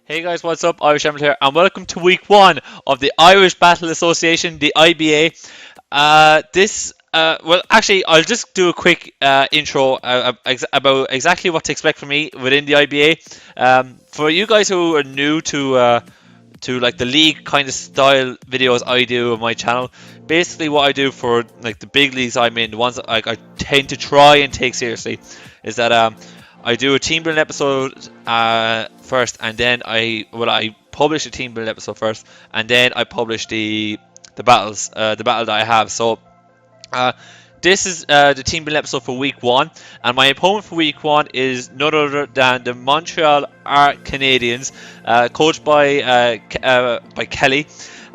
Hey guys, what's up? IrishEmerald here, and welcome to week one of the Irish Battle Association, the IBA. Actually, I'll just do a quick intro about exactly what to expect from me within the IBA. For you guys who are new to like the league kind of style videos I do on my channel, basically what I do for like the big leagues I'm in, the ones that I tend to try and take seriously, is that I do a team building episode first, and then I publish a team building episode first, and then I publish the battles, the battle that I have. So this is the team building episode for week one, and my opponent for week one is none other than the Montreal Arcanadiens, coached by Kelly.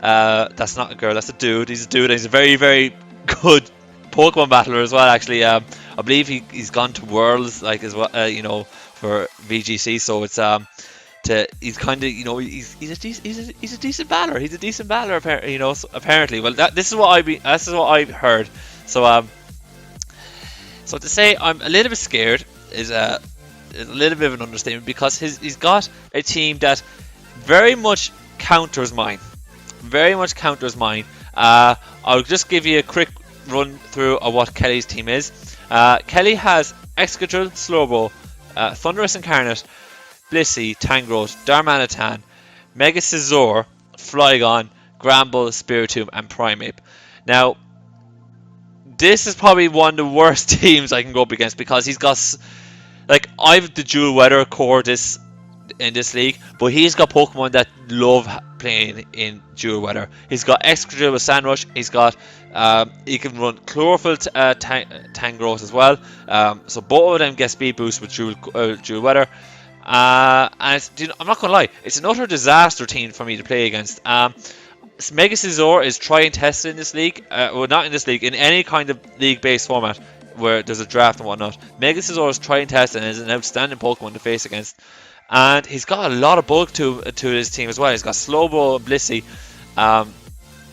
That's not a girl, that's a dude. He's a dude. He's a very, very good Pokemon battler as well. Actually, I believe he's gone to Worlds like as well. For VGC. So it's he's kind of he's a decent battler. He's a decent battler apparently. Apparently. Well, this is what I've heard. So to say I'm a little bit scared is a little bit of an understatement, because he's got a team that very much counters mine. Very much counters mine. I'll just give you a quick run through of what Kelly's team is. Kelly has Excadrill, Slowbro, Thundurus Incarnate, Blissey, Tangrowth, Darmanitan, Mega Scizor, Flygon, Gramble, Spiritomb, and Primeape. Now, this is probably one of the worst teams I can go up against, because he's got, like, I've the dual weather core in this league, but he's got Pokemon that love playing in dual weather. He's got Excadrill with Sandrush. He's got he can run Chlorophyll Tangrowth as well. So both of them get speed boost with dual weather. And I'm not gonna lie, it's an utter disaster team for me to play against. Mega Scizor is try and tested in this league. Well, not in this league, in any kind of league-based format where there's a draft and whatnot. Mega Scizor is try and tested and is an outstanding Pokemon to face against. And he's got a lot of bulk to his team as well. He's got Slowbro and Blissey,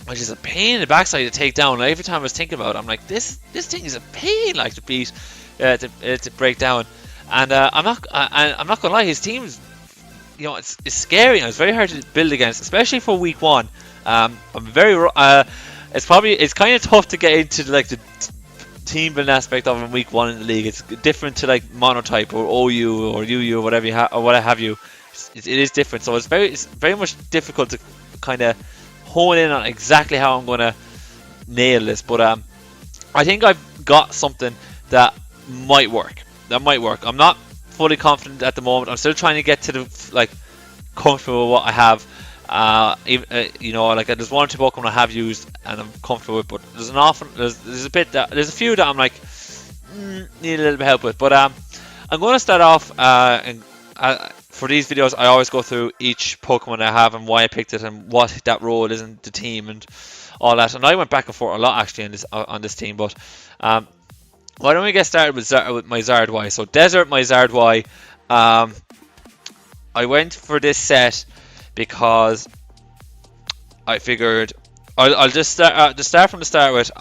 which is a pain in the backside to take down. Like, every time I was thinking about it, I'm like, this thing is a pain, like, to beat, to break down. And I'm not gonna lie, his team is, it's scary and it's very hard to build against, especially for week one. It's kind of tough to get into like the team building aspect of in week one in the league. It's different to like monotype or OU or UU or whatever what have you. It is different, so it's very much difficult to kind of hone in on exactly how I'm gonna nail this. But I think I've got something that might work. I'm not fully confident at the moment. I'm still trying to get to the comfortable with what I have. There's one or two Pokemon I have used and I'm comfortable with, but there's a few that I'm like need a little bit of help with. But I'm going to start off for these videos. I always go through each Pokemon I have and why I picked it and what that role is in the team and all that. And I went back and forth a lot actually on this team. But why don't we get started with my Zard Y? So Desert, my Zard Y. I went for this set because I figured I'll just start to start from the start with.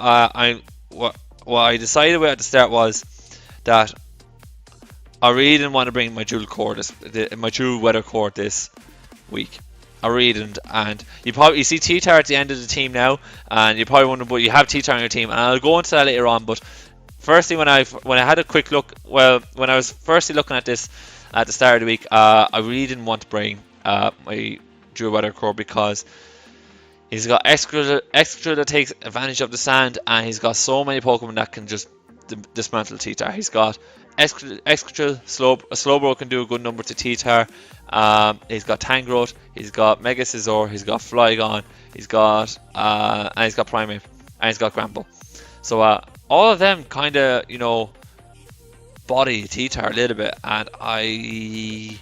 What I decided with at the start was that I really didn't want to bring my dual weather core this week. I really didn't, and you see T-Tar at the end of the team now, and you probably wonder, but you have T-Tar on your team, and I'll go into that later on. But firstly, when I had a quick look, when I was firstly looking at this at the start of the week, I really didn't want to bring my dual weather core, because he's got Excadrill that takes advantage of the sand, and he's got so many Pokemon that can just dismantle T-Tar. He's got Excadrill, Slowbro can do a good number to T-Tar. He's got Tangrowth, he's got Mega Scizor, he's got Flygon, he's got Primeape, and he's got Gramble. So all of them kind of body T-Tar a little bit, and I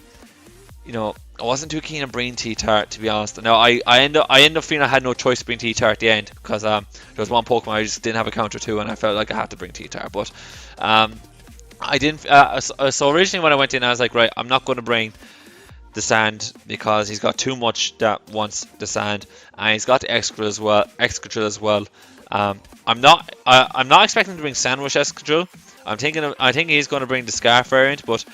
wasn't too keen on bringing T-Tar, to be honest. Now I end up feeling I had no choice to bring T-Tar at the end, because there was one Pokemon I just didn't have a counter to, and I felt like I had to bring T-Tar. But I didn't. So originally when I went in, I was like, right, I'm not going to bring the sand, because he's got too much that wants the sand, and he's got the Excadrill as well. I'm not expecting to bring Sandwich Excadrill. I think he's going to bring the Scarf variant, but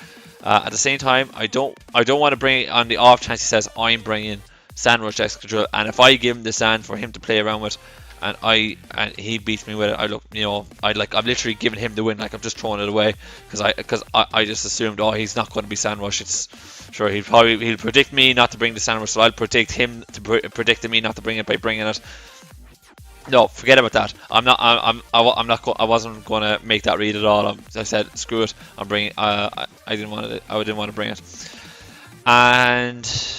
At the same time, I don't want to bring it on the off chance he says I'm bringing Sandrush Excadrill, and if I give him the sand for him to play around with, and he beats me with it, I've literally given him the win. Like, I'm just throwing it away because I just assumed, oh, he's not going to be Sandrush. It's sure he'll predict me not to bring the Sandrush, so I'll predict him to predict me not to bring it by bringing it. No, forget about that. I wasn't going to make that read at all. I said, screw it. I'm bringing. I didn't want to bring it. And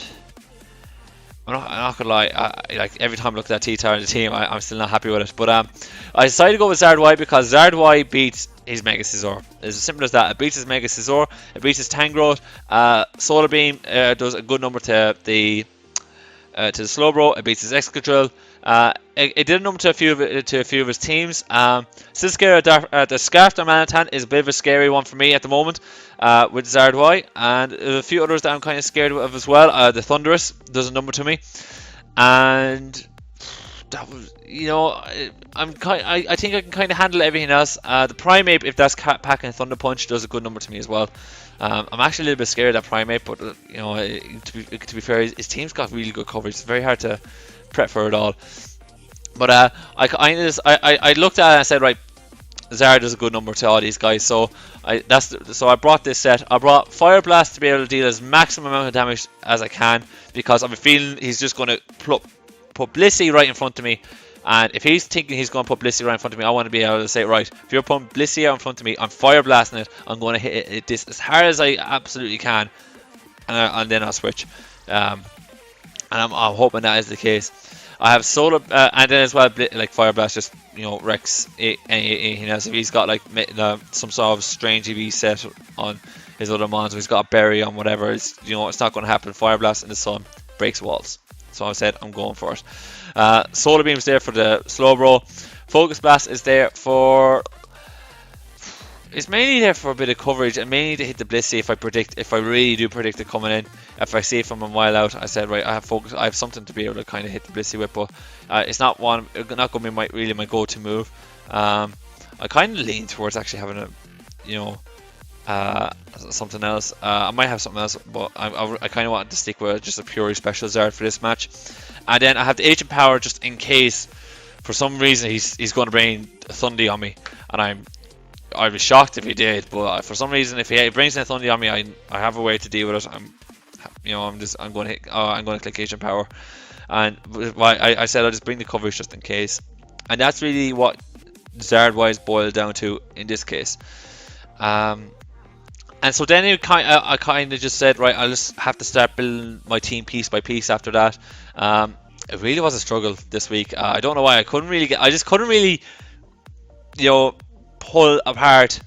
I'm not gonna lie. Like, every time I look at that T-Tar in the team, I'm still not happy with it. But I decided to go with Zard Y because Zard Y beats his Mega Scizor. It's as simple as that. It beats his Mega Scizor. It beats his Tangrowth. Solar Beam does a good number to the Slowbro. It beats his Excadrill. It did a number to a few of his teams. Siskira, the Scarf Darmanitan is a bit of a scary one for me at the moment with Zard Y, and a few others that I'm kind of scared of as well. The Thunderous does a number to me, and that was, I think I can kind of handle everything else. The Primeape, if that's packing Thunder Punch, does a good number to me as well. I'm actually a little bit scared of that Primeape, but to be fair, his team's got really good coverage. It's very hard to prep for it all. But I looked at it and I said, right, Zard is a good number to all these guys. So I brought this set. I brought Fire Blast to be able to deal as maximum amount of damage as I can, because I'm feeling he's just going to put Blissey right in front of me. And if he's thinking he's going to put Blissey right in front of me, I want to be able to say, right, if you're putting Blissey out in front of me, I'm Fire Blasting it. I'm going to hit it this as hard as I absolutely can, and then I'll switch. And I'm hoping that is the case. I have Solar, and then as well, like Fire Blast just wrecks anything else. If he's got like some sort of strange EV set on his other mons, or he's got a berry on whatever, it's not going to happen. Fire Blast in the sun breaks walls. So I said I'm going for it. Solar Beam's there for the Slowbro. Focus Blast is there for. It's mainly there for a bit of coverage and mainly to hit the Blissey if I really do predict it coming in. If I see it from a mile out, I said, right, I have focus. I have something to be able to kind of hit the Blissey with, but it's not going to be my go-to move. I kind of lean towards actually having something else. I might have something else, but I kind of wanted to stick with just a purely special Zard for this match. And then I have the Agent Power just in case for some reason he's going to bring Thundy on me, and I'd be shocked if he did, but for some reason if he brings in Thundy on me, I have a way to deal with it. I'm going to click Agent Power, and I said I'll just bring the coverage just in case, and that's really what Zard wise boiled down to in this case. And so then I kind of just said, right, I'll just have to start building my team piece by piece after that. It really was a struggle this week. I don't know why I couldn't really pull apart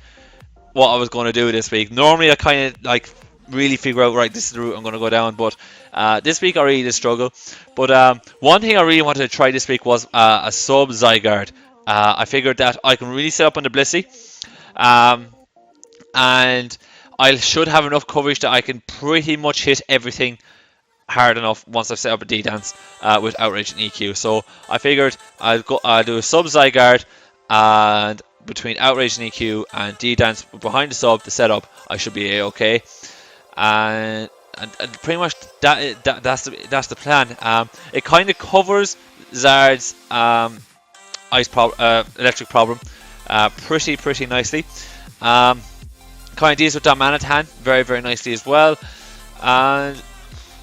what I was going to do this week. Normally I kind of like really figure out, right, this is the route I'm going to go down, but this week I really did struggle. But one thing I really wanted to try this week was a sub Zygarde. I figured that I can really set up on the Blissey, and I should have enough coverage that I can pretty much hit everything hard enough once I've set up a D-Dance with Outrage and EQ. So I figured I'll do a sub Zygarde, and between Outrage and EQ and D-Dance behind the sub, the setup, I should be a-okay. And pretty much that's the plan. It kind of covers Zard's electric problem pretty nicely. Kind of deals with Darmanitan very, very nicely as well. And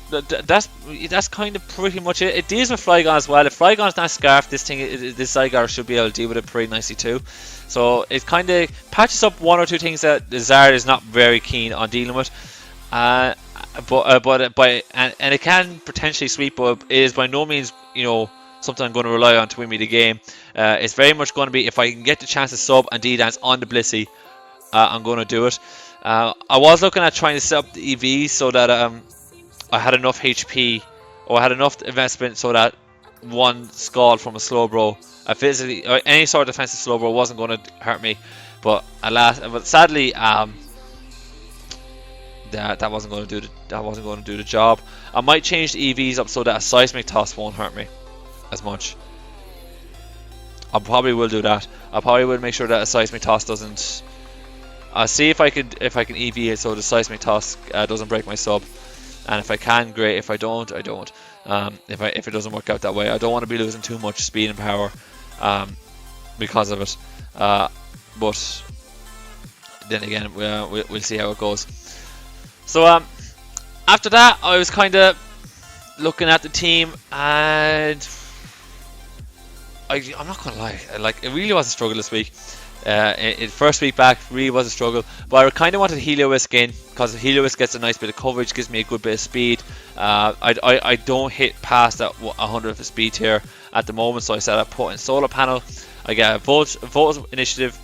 that's kind of pretty much it. It deals with Flygon as well. If Flygon's not Scarf, this Zygarde should be able to deal with it pretty nicely too. So it kind of patches up one or two things that the Zard is not very keen on dealing with. But it can potentially sweep, but it is by no means something I'm going to rely on to win me the game. It's very much going to be if I can get the chance to sub and D-Dance on the Blissey, I'm going to do it. I was looking at trying to set up the EV so that I had enough HP, or I had enough investment so that one Scald from a Slowbro, any sort of defensive Slowbro wasn't going to hurt me. But sadly, that wasn't going to do the job. I might change the EVs up so that a Seismic Toss won't hurt me as much. I probably will do that. I probably will make sure that a Seismic Toss doesn't. I'll see if I can EV it so the Seismic Toss doesn't break my sub. And if I can, great. If I don't, I don't. If it doesn't work out that way, I don't want to be losing too much speed and power because of it. But then again, we'll see how it goes. So after that, I was kind of looking at the team, and I'm not gonna lie, like it really was a struggle this week. First week back really was a struggle, but I kind of wanted Heliolisk in because Heliolisk gets a nice bit of coverage, gives me a good bit of speed. I don't hit past that 100 of speed here at the moment, so I said I put in solar panel. I get a volt initiative,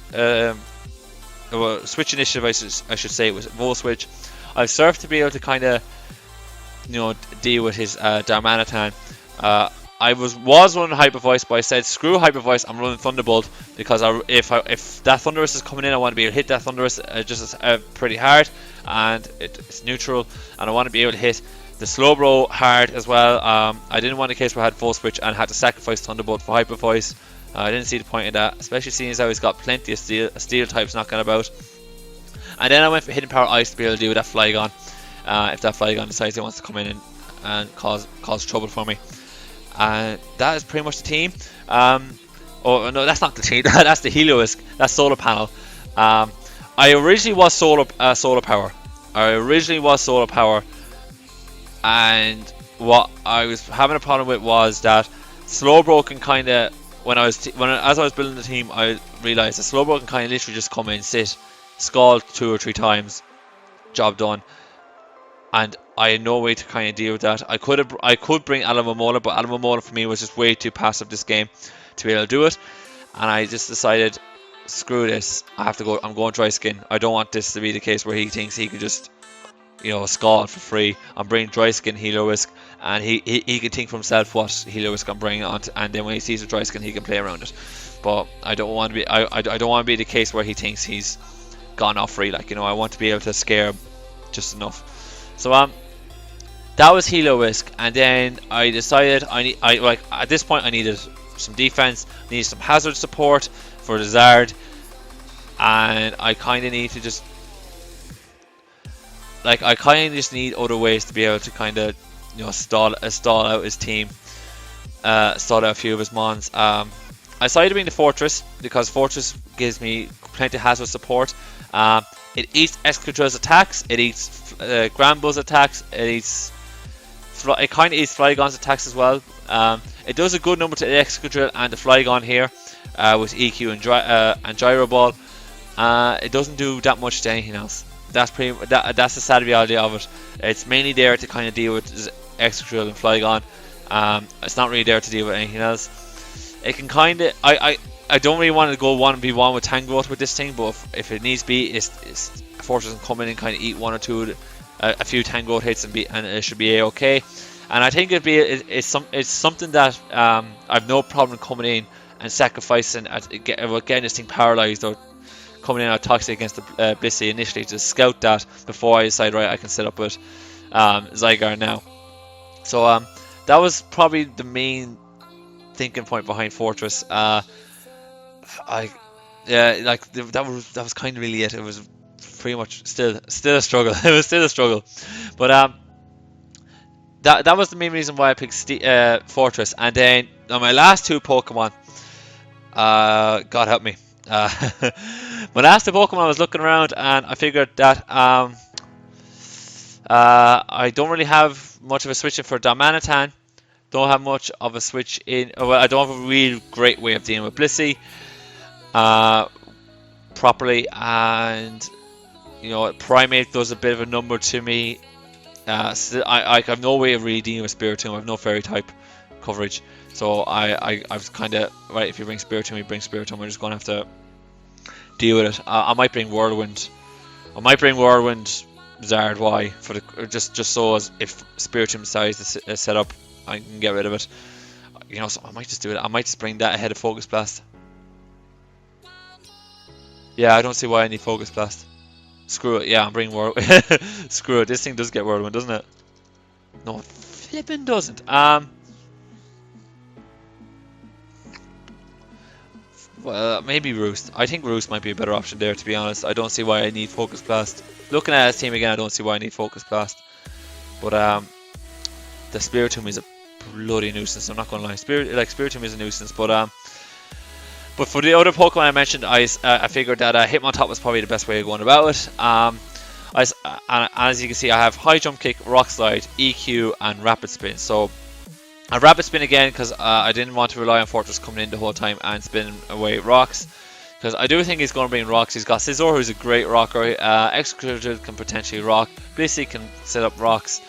switch initiative. I should say it was volt switch. I've surfed to be able to kind of deal with his Darmanitan. I was running Hyper Voice, but I said screw Hyper Voice. I'm running Thunderbolt because if that Thunderous is coming in, I want to be able to hit that Thunderous just pretty hard, and it's neutral, and I want to be able to hit the Slowbro hard as well. I didn't want a case where I had full switch and had to sacrifice Thunderbolt for Hyper Voice. I didn't see the point in that, especially seeing as how he's got plenty of steel types knocking about. And then I went for Hidden Power Ice to be able to deal with that Flygon. If that Flygon decides he wants to come in and cause trouble for me. And that is pretty much the team. Oh no, that's not the team. That's the Heliolisk. That's solar panel. I originally was solar power. And what I was having a problem with was that Slowbro can kind of, as I was building the team, I realized that Slowbro can kind of literally just come in, sit, scald 2 or 3 times, job done. And I had no way to kind of deal with that. I could bring Alamamola, but Alamamola for me was just way too passive this game to be able to do it. And I just decided, screw this. I have to go. I'm going Dry Skin. I don't want this to be the case where he thinks he could just, scald for free. I'm bringing Dry Skin Heliolisk, and he can think for himself what Heliolisk I'm bringing on, and then when he sees a Dry Skin, he can play around it. But I don't want to be. I don't want to be the case where he thinks he's gone off free. I want to be able to scare him just enough. So that was Heliolisk, and then I decided at this point I needed some defense, needed some hazard support for the Zard, and I kind of need to just need other ways to be able to kind of stall out his team, stall out a few of his mons. I decided to bring the Fortress because Fortress gives me plenty of hazard support. It eats Excadrill's attacks, it eats Granbull's attacks, it kind of eats Flygon's attacks as well. It does a good number to the Excadrill and the Flygon here with EQ and Gyro Ball. It doesn't do that much to anything else. That's the sad reality of it. It's mainly there to kind of deal with Excadrill and Flygon. It's not really there to deal with anything else. It can kind of I don't really want to go 1v1 with Tangrowth with this thing, but if it needs to be, Fortress can come in and kind of eat 1 or 2, a few Tangrowth hits and it should be okay. And I think it's something that I've no problem coming in and sacrificing getting this thing paralyzed or coming in out toxic against the Blissey initially to scout that before I decide right I can set up with Zygarde now. So that was probably the main thinking point behind Fortress. That was kind of really it. It was pretty much still a struggle. It was still a struggle, but that was the main reason why I picked Fortress. And then on my last 2 Pokemon, God help me, my last 2 Pokemon, I was looking around and I figured that I don't really have much of a switch in for Darmanitan. Don't have much of a switch in. Well, I don't have a real great way of dealing with Blissey properly, and Primate does a bit of a number to me. I have no way of really dealing with Spiritomb. I have no Fairy type coverage, so I was kind of right. If you bring Spiritomb, you bring Spiritomb. We're just gonna have to deal with it. I might bring Whirlwind. Zard Y for the just so as if Spiritomb decides to set up, I can get rid of it. So I might just do it. I might just bring that ahead of Focus Blast. Yeah, I don't see why I need Focus Blast. Screw it. Yeah, I'm bringing Whirlwind. Screw it. This thing does get Whirlwind, doesn't it? No, it flipping doesn't. Well, maybe Roost. I think Roost might be a better option there, to be honest. I don't see why I need Focus Blast. Looking at his team again, I don't see why I need Focus Blast. But the Spiritomb is a bloody nuisance. I'm not gonna lie. Spiritomb is a nuisance. But for the other Pokemon I mentioned, I figured that Hitmontop was probably the best way of going about it. And as you can see, I have High Jump Kick, Rock Slide, EQ, and Rapid Spin. So a Rapid Spin again because I didn't want to rely on Fortress coming in the whole time and spinning away rocks. Because I do think he's going to bring rocks. He's got Scizor, who's a great rocker. Executor can potentially rock. Blissey can set up rocks.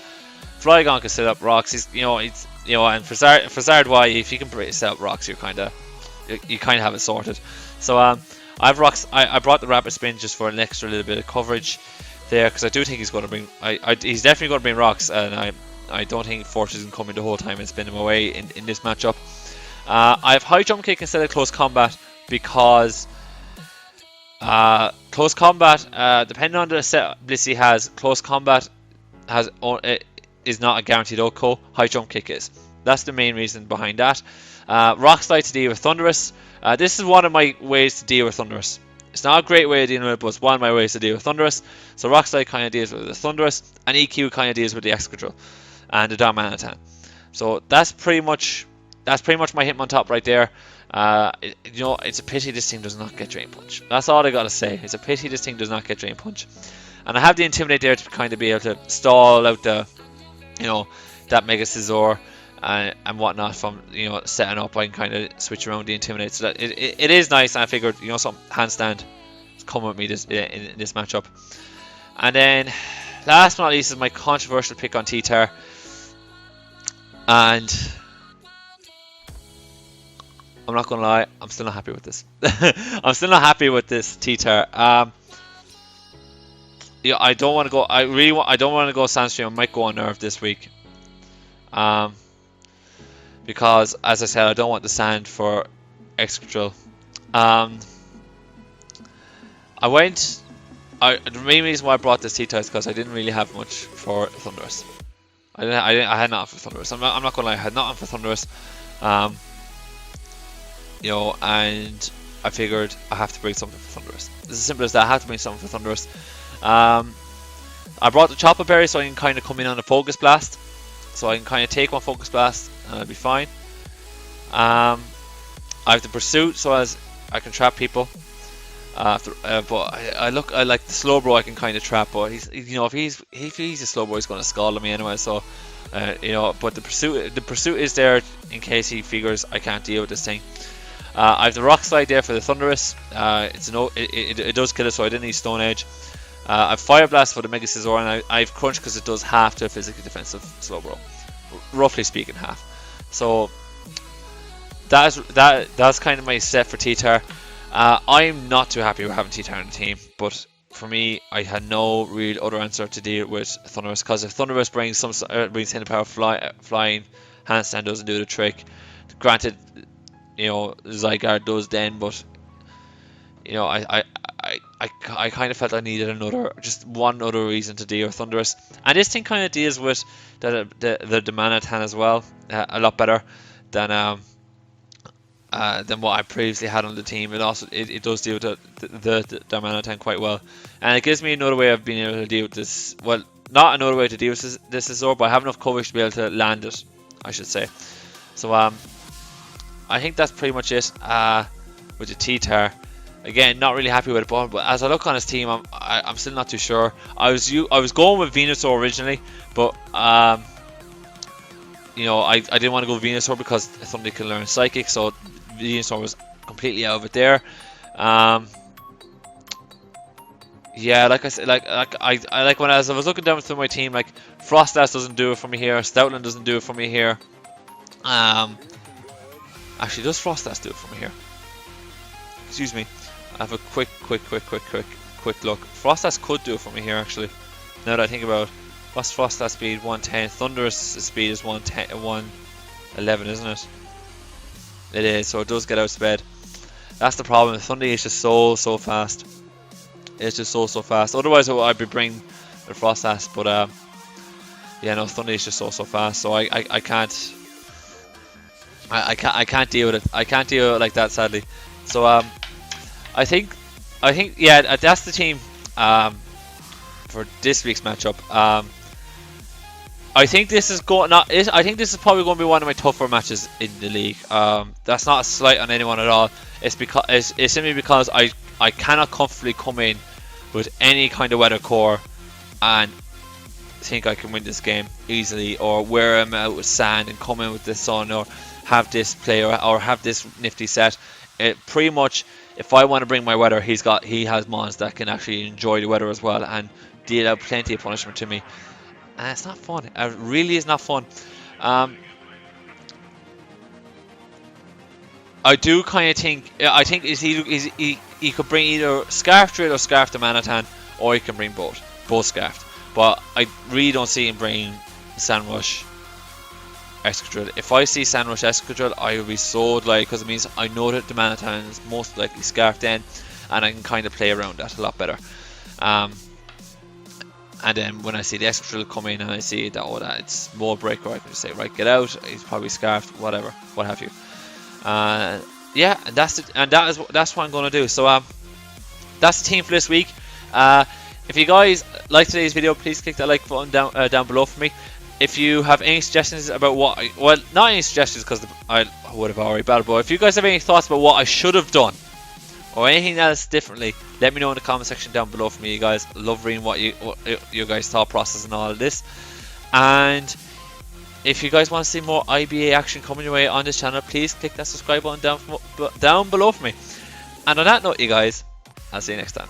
Flygon can set up rocks. And for Zard Y, if you can set up rocks, you kind of have it sorted. So I've rocks. I brought the Rapid Spin just for an extra little bit of coverage there because I do think he's going to bring. He's definitely going to bring rocks, and I don't think Fortress can come in the whole time and spin him away in this matchup. I have High Jump Kick instead of Close Combat because Close Combat, depending on the set Blissey has, Close Combat is not a guaranteed OHKO. High Jump Kick is. That's the main reason behind that. Rock Slide to deal with Thunderous. This is one of my ways to deal with Thunderous. It's not a great way of dealing with it, but it's one of my ways to deal with Thunderous. So Rock Slide kind of deals with the Thunderous, and EQ kind of deals with the Excadrill and the Darmanitan. So that's pretty much my Hitmontop right there. It's a pity this team does not get Drain Punch. That's all I gotta say. It's a pity this team does not get Drain Punch. And I have the Intimidate there to kind of be able to stall out that Mega Scizor and whatnot from setting up. I can kind of switch around the Intimidate, so that it is nice. And I figured some handstand is coming with me in this matchup. And then last but not least is my controversial pick on T-Tar, and I'm not gonna lie, I'm still not happy with this. I'm still not happy with this T-Tar. I don't want to go. I don't want to go Sandstream. I might go on Nerve this week. Because as I said, I don't want the sand for Excadrill. The main reason why I brought this T-Tar is because I didn't really have much for Thunderous. I had nothing for Thunderous. I'm not gonna lie, I had nothing for Thunderous. And I figured I have to bring something for Thunderous. It's as simple as that. I have to bring something for Thunderous. I brought the Chopper Berry so I can kind of come in on a Focus Blast. So I can kind of take one Focus Blast and I'll be fine. I have the Pursuit so as I can trap people. But I like the Slowbro I can kind of trap. But if he's a Slowbro, he's going to scald me anyway. So but the Pursuit is there in case he figures I can't deal with this thing. I have the Rock Slide there for the Thunderous. It does kill it, so I didn't need Stone Edge. I have Fire Blast for the Mega Scizor, and I have Crunch because it does half to a physically defensive Slowbro, roughly speaking half. So that's kind of my set for T-Tar. I'm not too happy with having T-Tar on the team, but for me, I had no real other answer to deal with Thunderous, because if Thunderous brings Hidden Power flying, Handstand doesn't do the trick. Granted, Zygarde does then, but I kind of felt I needed one other reason to deal with Thunderous, and this thing kind of deals with the Darmanitan as well a lot better than what I previously had on the team. It does deal with the Darmanitan quite well, and it gives me another way of being able to deal with this. Well, not another way to deal with this Scizor, but I have enough coverage to be able to land it, I should say. So I think that's pretty much it with the T-Tar. Again, not really happy with it, but as I look on his team, I'm still not too sure. I was going with Venusaur originally, but I didn't want to go Venusaur because somebody can learn Psychic, so Venusaur was completely out of it there. Yeah, like I said, as I was looking down through my team, like Frostas doesn't do it for me here, Stoutland doesn't do it for me here. Actually, does Frostas do it for me here? Excuse me. I have a quick look. Frostas could do it for me here, actually. Now that I think about it. What's Frostas speed? 110. Thunderous speed is 111, isn't it? It is, so it does get out of bed. That's the problem. Thunder is just so fast. It's just so fast. Otherwise, I'd be bringing the Frostas, but yeah, no, Thunder is just so fast. So I can't deal with it. I can't deal with it like that, sadly. So I think yeah, that's the team for this week's matchup. I think this is I think this is probably going to be one of my tougher matches in the league. That's not a slight on anyone at all. It's simply because I cannot comfortably come in with any kind of weather core and think I can win this game easily, or wear him out with sand and come in with the sun, or have this player or have this nifty set. It pretty much, if I want to bring my weather, he has mons that can actually enjoy the weather as well and deal out plenty of punishment to me. And it's not fun. It really is not fun. I do kind of think, I think he could bring either Scarf Drill or Scarf the Manatan, or he can bring both Scarfed. But I really don't see him bringing Sandrush Escadrille. If I see Sandrush Escadrille, I will be so delighted, because it means I know that the Manatan is most likely Scarfed then, and I can kind of play around that a lot better. And then when I see the Escadrille come in and I see that, oh, that it's Mold Breaker, I can just say, right, get out. He's probably Scarfed, whatever, what have you. Yeah, and that's what I'm going to do. So that's the team for this week. If you guys like today's video, please click that like button down below for me. If you have any suggestions about what well, not any suggestions, because I would have already battled, but if you guys have any thoughts about what I should have done or anything else differently, let me know in the comment section down below for me, you guys. I love reading what your guys' thought process and all of this. And if you guys want to see more IBA action coming your way on this channel, please click that subscribe button down below for me. And on that note, you guys, I'll see you next time.